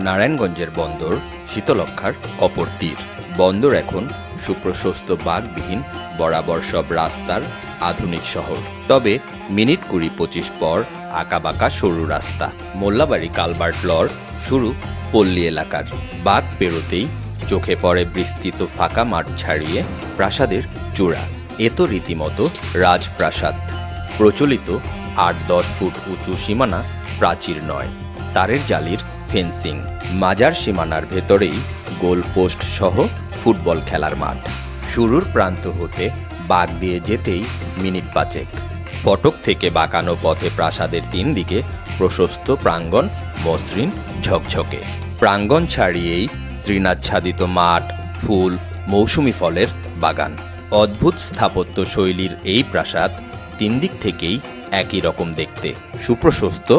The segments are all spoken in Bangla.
নারায়ণগঞ্জের বন্দর শীতলক্ষার অপর তীর। বন্দর এখন সুপ্রশস্ত বাঁকবিহীন বরাবর সব রাস্তার আধুনিক শহর। তবে মিনিট 20-25 পর আঁকাবাঁকা সরু রাস্তা। মোল্লাবাড়ি কালভার্ট লর শুরু পল্লী এলাকার। বাঁক পেরোতেই চোখে পড়ে বিস্তৃত ফাঁকা মাঠ ছাড়িয়ে প্রাসাদের চূড়া। এ তো রীতিমতো রাজপ্রাসাদ। প্রচলিত 8-10 ফুট উঁচু সীমানা প্রাচীর নয়, তারের জালির ফেন্সিং। মাজার সীমানার ভেতরেই গোলপোস্ট সহ ফুটবল খেলার মাঠ। শুরুর প্রান্ত হতে বাঁক দিয়ে যেতেই মিনিট 5। ফটক থেকে বাঁকানো পথে প্রাসাদের 3 দিকে প্রশস্ত প্রাঙ্গণ, মসৃণ ঝকঝকে। প্রাঙ্গণ ছাড়িয়েই তৃণাচ্ছাদিত মাঠ, ফুল, মৌসুমি ফলের বাগান। অদ্ভুত স্থাপত্য শৈলীর এই প্রাসাদ 3 দিক থেকেই একই রকম দেখতে। সুপ্রশস্ত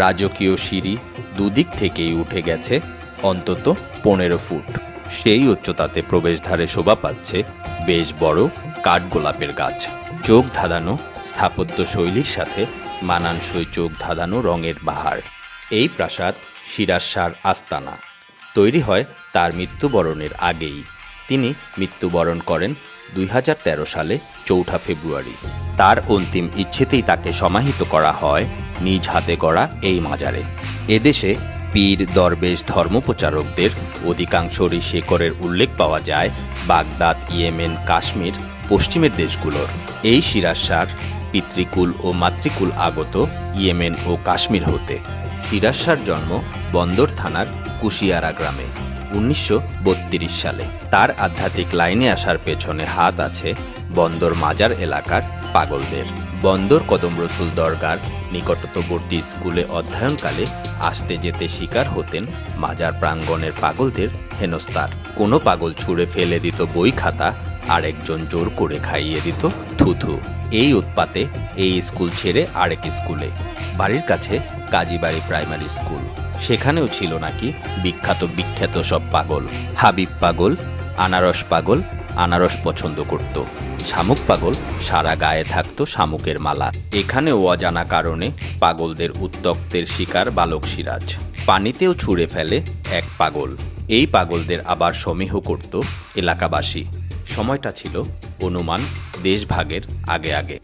রাজকীয় সিঁড়ি দুদিক থেকেই উঠে গেছে অন্তত 15 ফুট। সেই উচ্চতাতে প্রবেশদ্বারে শোভা পাচ্ছে বেশ বড় কাঠগোলাপের গাছ। চোখ ধাঁধানো স্থাপত্য শৈলীর সাথে মানানসই চোখ ধাঁধানো রঙের বাহার। এই প্রাসাদ সিরাজ শাহর আস্তানা। তৈরি হয় তার মৃত্যুবরণের আগেই। তিনি মৃত্যুবরণ করেন 2013 সালে 4 ফেব্রুয়ারি। তার অন্তিম ইচ্ছেতেই তাকে সমাহিত করা হয় নিজ হাতে গড়া এই মাজারে। এদেশে পীর, দরবেশ, ধর্মপ্রচারকদের অধিকাংশরই শেকড়ের উল্লেখ পাওয়া যায় বাগদাদ, ইয়েমেন, কাশ্মীর, পশ্চিমের দেশগুলোর। এই সিরাজ শাহর পিতৃকুল ও মাতৃকুল আগত ইয়েমেন ও কাশ্মীর হতে। সিরাজ শাহর জন্ম বন্দর থানার কুশিয়ারা গ্রামে 1932 সালে। তার আধ্যাত্মিক লাইনে আসার পেছনে হাত আছে বন্দর মাজার এলাকার পাগলদের। বন্দর কদম রসুল দরগার নিকটবর্তী স্কুলে অধ্যয়নকালে আসতে যেতে শিকার হতেন মাজার প্রাঙ্গণের পাগলদের হেনস্থার। কোনো পাগল ছুঁড়ে ফেলে দিত বই খাতা, আর একজন জোর করে খাইয়ে দিত থুথু। এই উৎপাতে এই স্কুল ছেড়ে আরেক স্কুলে, বাড়ির কাছে কাজীবাড়ি প্রাইমারি স্কুল। সেখানেও ছিল নাকি বিখ্যাত সব পাগল। হাবিব পাগল, আনারস পাগল, আনারস পছন্দ করত। শামুক পাগল, সারা গায়ে থাকতো শামুকের মালা। এখানেও অজানা কারণে পাগলদের উত্তক্তের শিকার বালক সিরাজ। পানিতেও ছুঁড়ে ফেলে এক পাগল। এই পাগলদের আবার সমীহ করত এলাকাবাসী। সময়টা ছিল অনুমান দেশভাগের আগে।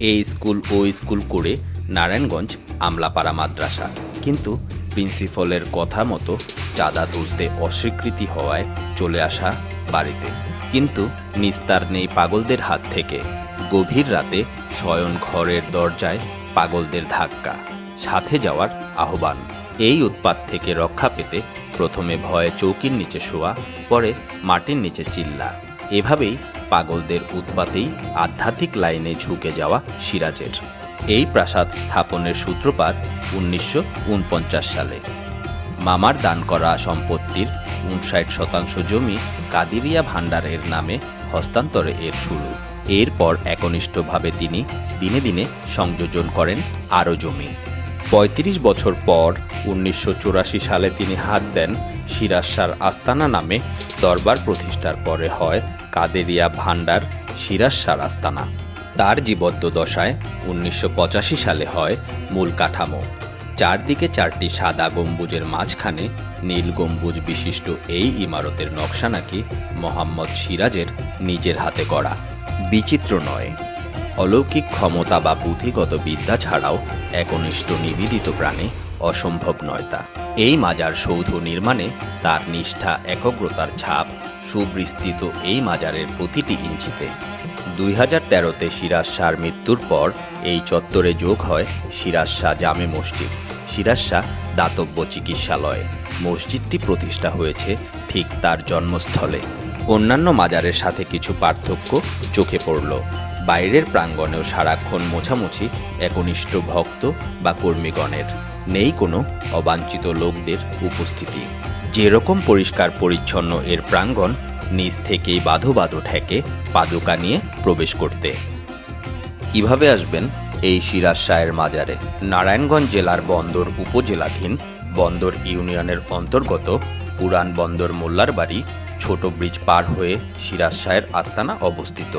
এই স্কুল ও স্কুল করে নারায়ণগঞ্জ আমলাপাড়া মাদ্রাসা। কিন্তু প্রিন্সিপালের কথা মতো চাঁদা তুলতে অস্বীকৃতি হওয়ায় চলে আসা বাড়িতে। কিন্তু নিস্তার নেই পাগলদের হাত থেকে। গভীর রাতে শয়ন ঘরের দরজায় পাগলদের ধাক্কা, সাথে যাওয়ার আহ্বান। এই উৎপাত থেকে রক্ষা পেতে প্রথমে ভয়ে চৌকির নিচে শোয়া, পরে মাটির নিচে চিল্লা। এভাবেই পাগলদের উৎপাতেই আধ্যাত্মিক লাইনে ঝুঁকে যাওয়া সিরাজের। এই প্রাসাদ স্থাপনের সূত্রপাত 1949 সালে। মামার দান করা সম্পত্তির 59% জমি কাদিরিয়া ভান্ডারের নামে হস্তান্তরে এর শুরু। এরপর একনিষ্ঠভাবে তিনি দিনে দিনে সংযোজন করেন আরও জমি। 35 বছর পর 1984 সালে তিনি হাত দেন সিরাজ শাহর আস্তানা নামে দরবার প্রতিষ্ঠার পরে হয় কাদেরিয়া ভান্ডার সিরাজ শাহর আস্তানা। তার জীবদ্দশায় 1985 সালে হয় মূল কাঠামো। চারদিকে 4টি সাদা গম্বুজের মাঝখানে নীল গম্বুজ বিশিষ্ট এই ইমারতের নকশা নাকি মোহাম্মদ সিরাজের নিজের হাতে গড়া। বিচিত্র নয়, অলৌকিক ক্ষমতা বা বুদ্ধিগত বিদ্যা ছাড়াও একনিষ্ঠ নিবেদিত প্রাণে অসম্ভব নয় তা। এই মাজার সৌধ নির্মাণে তার নিষ্ঠা, একগ্রতার ছাপ সুবিস্তৃত এই মাজারের প্রতিটি ইঞ্চিতে। 2013-তে সিরাজ শাহর মৃত্যুর পর এই চত্বরে যোগ হয় সিরাজ শাহ জামে মসজিদ, সিরাজ শাহ দাতব্য চিকিৎসালয়। মসজিদটি প্রতিষ্ঠা হয়েছে ঠিক তার জন্মস্থলে। অন্যান্য মাজারের সাথে কিছু পার্থক্য চোখে পড়ল। বাইরের প্রাঙ্গণেও সারাক্ষণ মোছামুছি একনিষ্ঠ ভক্ত বা কর্মীগণের। নেই কোনো অবাঞ্ছিত লোকদের উপস্থিতি। যেরকম পরিষ্কার পরিচ্ছন্ন এর প্রাঙ্গণ, নিজ থেকেই বাঁধো ঠেকে পাদুকা নিয়ে প্রবেশ করতে। কিভাবে আসবেন এই সিরাজ শাহের মাজারে? নারায়ণগঞ্জ জেলার বন্দর উপজেলাধীন বন্দর ইউনিয়নের অন্তর্গত পুরান বন্দর মোল্লার বাড়ি ছোট ব্রিজ পার হয়ে সিরাজ শাহের আস্তানা অবস্থিত।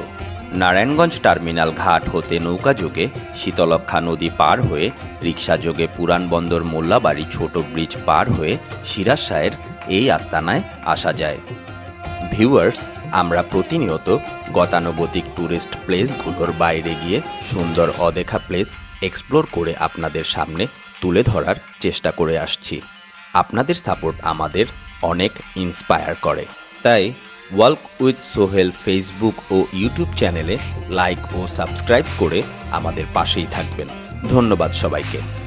নারায়ণগঞ্জ টার্মিনাল ঘাট হতে নৌকাযোগে শীতলক্ষ্যা নদী পার হয়ে রিকশাযোগে পুরান বন্দর মোল্লাবাড়ি ছোট ব্রিজ পার হয়ে সিরাজ শাহের এই আস্তানায় আসা যায়। ভিউয়ার্স, আমরা প্রতিনিয়ত গতানুগতিক ট্যুরিস্ট প্লেসগুলোর বাইরে গিয়ে সুন্দর অদেখা প্লেস এক্সপ্লোর করে আপনাদের সামনে তুলে ধরার চেষ্টা করে আসছি। আপনাদের সাপোর্ট আমাদের অনেক ইন্সপায়ার করে। তাই ওয়াক উইথ সোহেল ফেসবুক ও ইউটিউব চ্যানেলে লাইক ও সাবস্ক্রাইব করে আমাদের পাশেই থাকবেন। ধন্যবাদ সবাইকে।